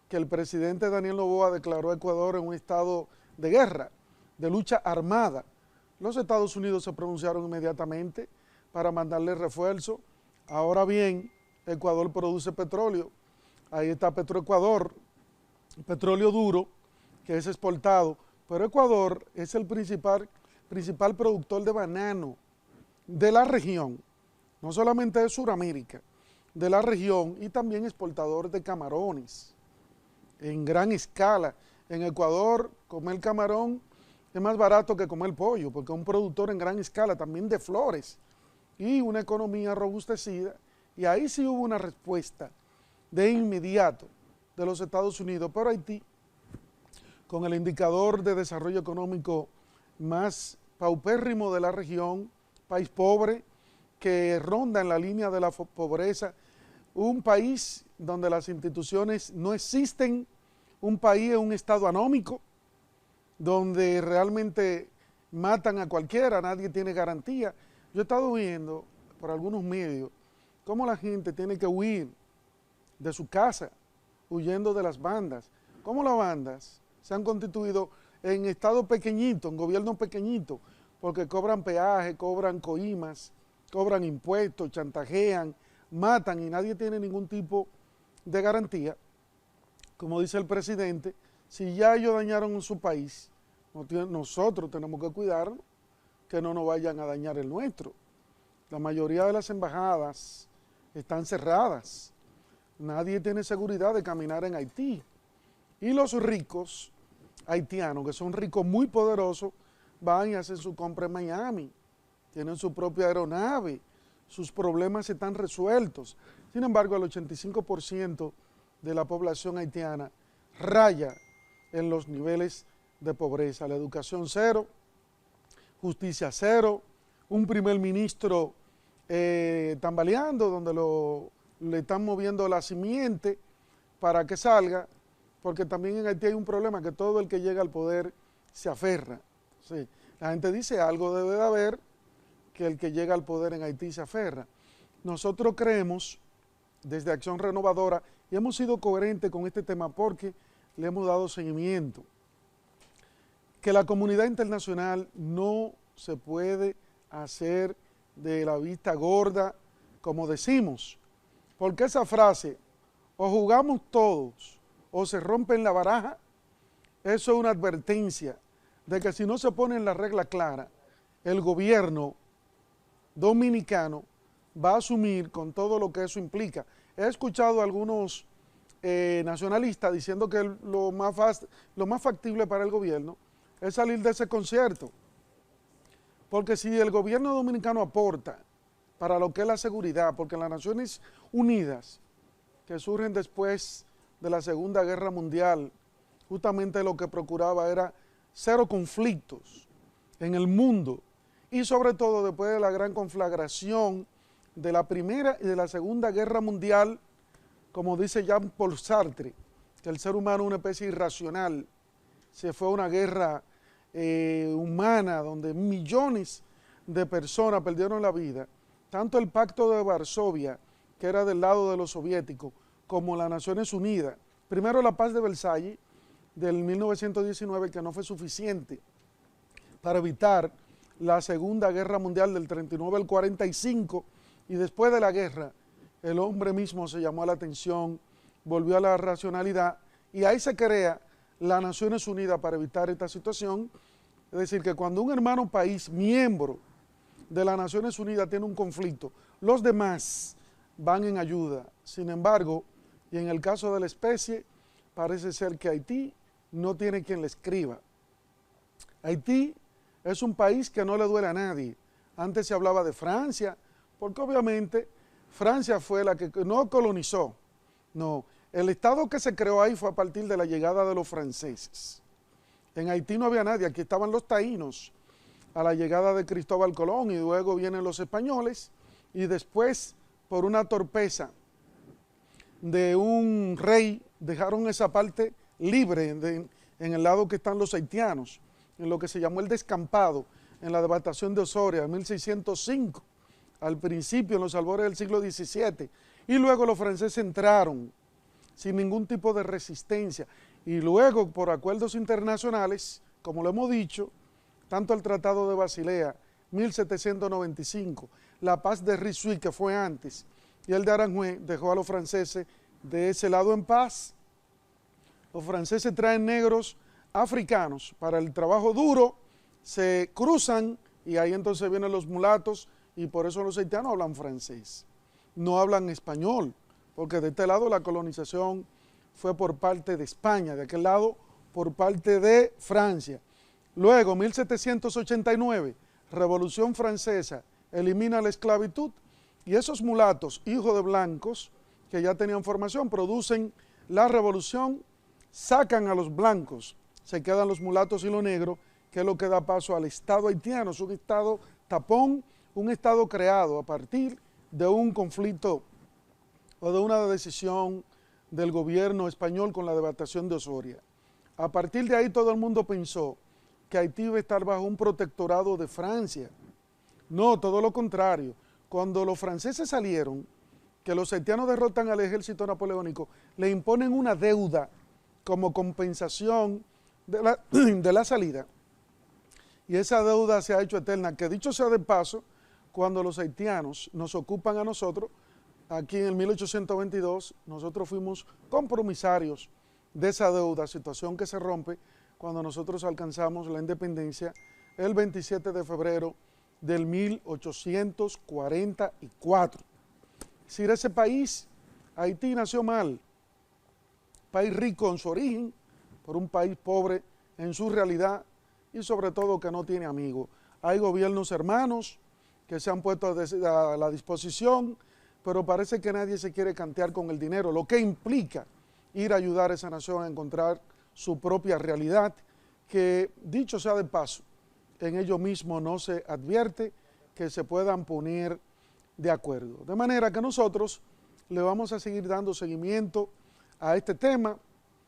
que el presidente Daniel Noboa declaró a Ecuador en un estado de guerra, de lucha armada, los Estados Unidos se pronunciaron inmediatamente para mandarle refuerzo. Ahora bien, Ecuador produce petróleo, ahí está Petroecuador, petróleo duro, que es exportado, pero Ecuador es el principal productor de banano de la región, no solamente de Sudamérica, de la región, y también exportador de camarones en gran escala. En Ecuador, comer camarón es más barato que comer pollo, porque es un productor en gran escala también de flores y una economía robustecida, y ahí sí hubo una respuesta de inmediato de los Estados Unidos. Pero Haití, con el indicador de desarrollo económico más paupérrimo de la región, país pobre que ronda en la línea de la pobreza, un país donde las instituciones no existen, un país en un estado anómico, donde realmente matan a cualquiera, nadie tiene garantía. Yo he estado viendo por algunos medios cómo la gente tiene que huir de su casa, huyendo de las bandas. Cómo las bandas se han constituido en estados pequeñitos, en gobiernos pequeñitos, porque cobran peaje, cobran coimas, cobran impuestos, chantajean, matan y nadie tiene ningún tipo de garantía. Como dice el presidente, si ya ellos dañaron su país, nosotros tenemos que cuidarnos que no nos vayan a dañar el nuestro. La mayoría de las embajadas están cerradas. Nadie tiene seguridad de caminar en Haití. Y los ricos haitianos, que son ricos muy poderosos, van y hacen su compra en Miami. Tienen su propia aeronave. Sus problemas están resueltos. Sin embargo, el 85% de la población haitiana raya en los niveles de pobreza. La educación cero, justicia cero, un primer ministro tambaleando, donde le están moviendo la simiente para que salga, porque también en Haití hay un problema, que todo el que llega al poder se aferra. Sí, la gente dice, algo debe de haber, que el que llega al poder en Haití se aferra. Nosotros creemos, desde Acción Renovadora, y hemos sido coherentes con este tema porque le hemos dado seguimiento, que la comunidad internacional no se puede hacer de la vista gorda, como decimos, porque esa frase, o jugamos todos, o se rompen la baraja, eso es una advertencia de que si no se ponen la regla clara, el gobierno dominicano va a asumir con todo lo que eso implica. He escuchado a algunos nacionalistas diciendo que lo más factible para el gobierno es salir de ese concierto, porque si el gobierno dominicano aporta para lo que es la seguridad, porque las Naciones Unidas, que surgen después de la Segunda Guerra Mundial, justamente lo que procuraba era cero conflictos en el mundo, y sobre todo después de la gran conflagración de la Primera y de la Segunda Guerra Mundial, como dice Jean-Paul Sartre, que el ser humano es una especie irracional, se fue a una guerra humana donde millones de personas perdieron la vida. Tanto el Pacto de Varsovia, que era del lado de los soviéticos, como las Naciones Unidas. Primero la Paz de Versalles del 1919, que no fue suficiente para evitar la Segunda Guerra Mundial del 39 al 45, y después de la guerra el hombre mismo se llamó a la atención, volvió a la racionalidad, y ahí se crea las Naciones Unidas para evitar esta situación. Es decir, que cuando un hermano país miembro de las Naciones Unidas tiene un conflicto, los demás van en ayuda. Sin embargo, y en el caso de la especie, parece ser que Haití no tiene quien le escriba. Haití es un país que no le duele a nadie. Antes se hablaba de Francia, porque obviamente Francia fue la que no colonizó. No, el Estado que se creó ahí fue a partir de la llegada de los franceses. En Haití no había nadie, aquí estaban los taínos a la llegada de Cristóbal Colón, y luego vienen los españoles, y después, por una torpeza de un rey, dejaron esa parte libre en el lado que están los haitianos, en lo que se llamó el descampado, en la devastación de Osoria, en 1605, al principio, en los albores del siglo XVII, y luego los franceses entraron sin ningún tipo de resistencia, y luego por acuerdos internacionales, como lo hemos dicho, tanto el Tratado de Basilea, 1795, la Paz de Ryswick, que fue antes, y el de Aranjuez, dejó a los franceses de ese lado en paz. Los franceses traen negros africanos para el trabajo duro, se cruzan, y ahí entonces vienen los mulatos, y por eso los haitianos hablan francés, no hablan español, porque de este lado la colonización fue por parte de España, de aquel lado por parte de Francia. Luego, 1789, Revolución Francesa, elimina la esclavitud, y esos mulatos, hijos de blancos, que ya tenían formación, producen la revolución, sacan a los blancos, se quedan los mulatos y los negros, que es lo que da paso al Estado haitiano. Es un Estado tapón, un Estado creado a partir de un conflicto o de una decisión del gobierno español con la devastación de Osoria. A partir de ahí todo el mundo pensó que Haití iba a estar bajo un protectorado de Francia. No, todo lo contrario. Cuando los franceses salieron, que los haitianos derrotan al ejército napoleónico, le imponen una deuda como compensación de la salida. Y esa deuda se ha hecho eterna, que dicho sea de paso, cuando los haitianos nos ocupan a nosotros, aquí en el 1822, nosotros fuimos compromisarios de esa deuda, situación que se rompe cuando nosotros alcanzamos la independencia el 27 de febrero del 1844. Es decir, ese país, Haití, nació mal, país rico en su origen, pero un país pobre en su realidad y sobre todo que no tiene amigos. Hay gobiernos hermanos que se han puesto a la disposición, pero parece que nadie se quiere cantear con el dinero, lo que implica ir a ayudar a esa nación a encontrar su propia realidad, que dicho sea de paso, en ello mismo no se advierte que se puedan poner de acuerdo. De manera que nosotros le vamos a seguir dando seguimiento a este tema,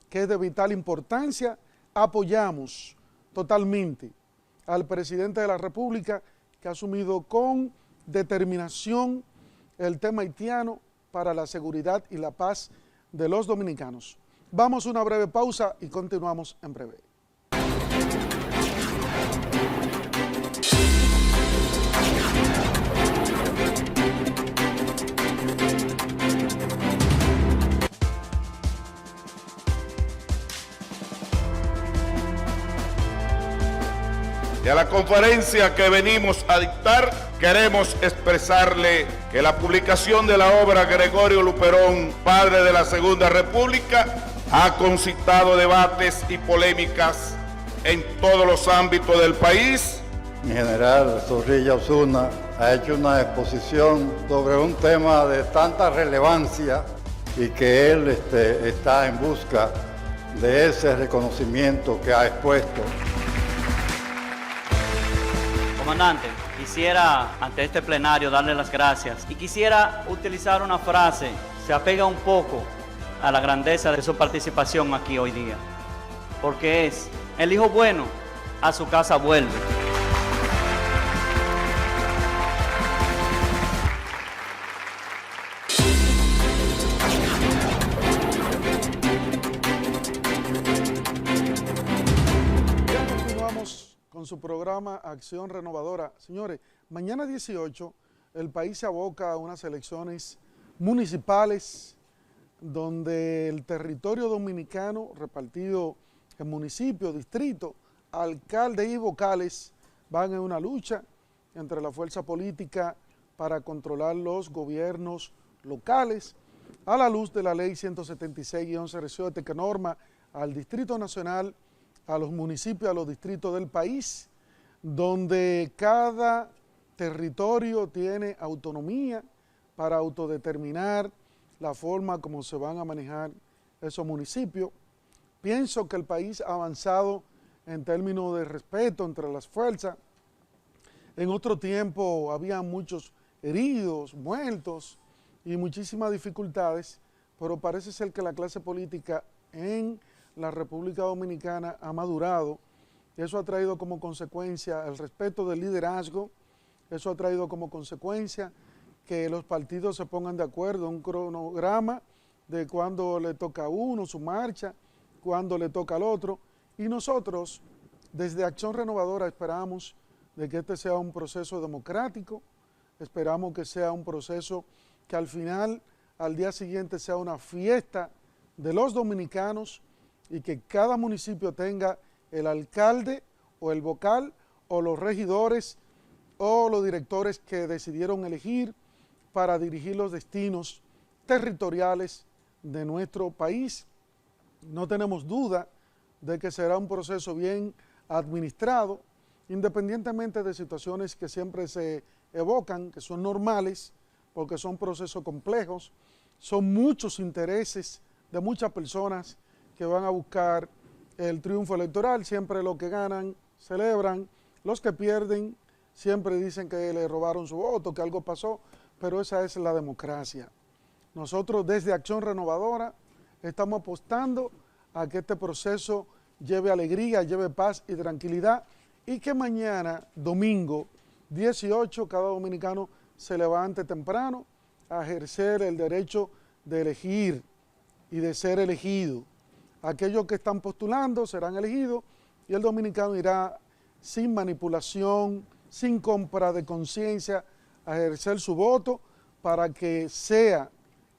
que es de vital importancia. Apoyamos totalmente al presidente de la República, que ha asumido con determinación el tema haitiano para la seguridad y la paz de los dominicanos. Vamos a una breve pausa y continuamos en breve. Y a la conferencia que venimos a dictar, queremos expresarle que la publicación de la obra Gregorio Luperón, padre de la Segunda República, ha concitado debates y polémicas en todos los ámbitos del país. Mi general Zorrilla Osuna ha hecho una exposición sobre un tema de tanta relevancia y que él está en busca de ese reconocimiento que ha expuesto. Comandante, quisiera ante este plenario darle las gracias y quisiera utilizar una frase, se apega un poco a la grandeza de su participación aquí hoy día, porque es: el hijo bueno a su casa vuelve. Con su programa Acción Renovadora. Señores, mañana 18 el país se aboca a unas elecciones municipales donde el territorio dominicano repartido en municipios, distritos, alcaldes y vocales van en una lucha entre la fuerza política para controlar los gobiernos locales a la luz de la ley 176-11-18 que norma al Distrito Nacional, a los municipios, a los distritos del país, donde cada territorio tiene autonomía para autodeterminar la forma como se van a manejar esos municipios. Pienso que el país ha avanzado en términos de respeto entre las fuerzas. En otro tiempo había muchos heridos, muertos y muchísimas dificultades, pero parece ser que la clase política en la República Dominicana ha madurado. Eso ha traído como consecuencia el respeto del liderazgo, eso ha traído como consecuencia que los partidos se pongan de acuerdo, un cronograma de cuándo le toca a uno su marcha, cuándo le toca al otro, y nosotros desde Acción Renovadora esperamos de que este sea un proceso democrático, esperamos que sea un proceso que al final, al día siguiente, sea una fiesta de los dominicanos, y que cada municipio tenga el alcalde o el vocal o los regidores o los directores que decidieron elegir para dirigir los destinos territoriales de nuestro país. No tenemos duda de que será un proceso bien administrado, independientemente de situaciones que siempre se evocan, que son normales, porque son procesos complejos, son muchos intereses de muchas personas que van a buscar el triunfo electoral. Siempre los que ganan celebran, los que pierden siempre dicen que le robaron su voto, que algo pasó, pero esa es la democracia. Nosotros desde Acción Renovadora estamos apostando a que este proceso lleve alegría, lleve paz y tranquilidad y que mañana, domingo 18, cada dominicano se levante temprano a ejercer el derecho de elegir y de ser elegido. Aquellos que están postulando serán elegidos y el dominicano irá sin manipulación, sin compra de conciencia, a ejercer su voto para que sea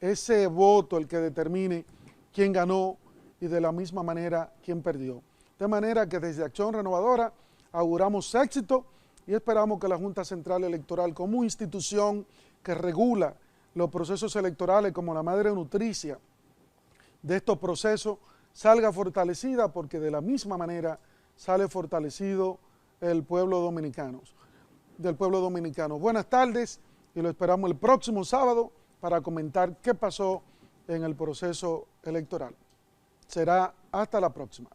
ese voto el que determine quién ganó y de la misma manera quién perdió. De manera que desde Acción Renovadora auguramos éxito y esperamos que la Junta Central Electoral, como institución que regula los procesos electorales como la madre nutricia de estos procesos, salga fortalecida, porque de la misma manera sale fortalecido el pueblo dominicano. Buenas tardes y lo esperamos el próximo sábado para comentar qué pasó en el proceso electoral. Será hasta la próxima.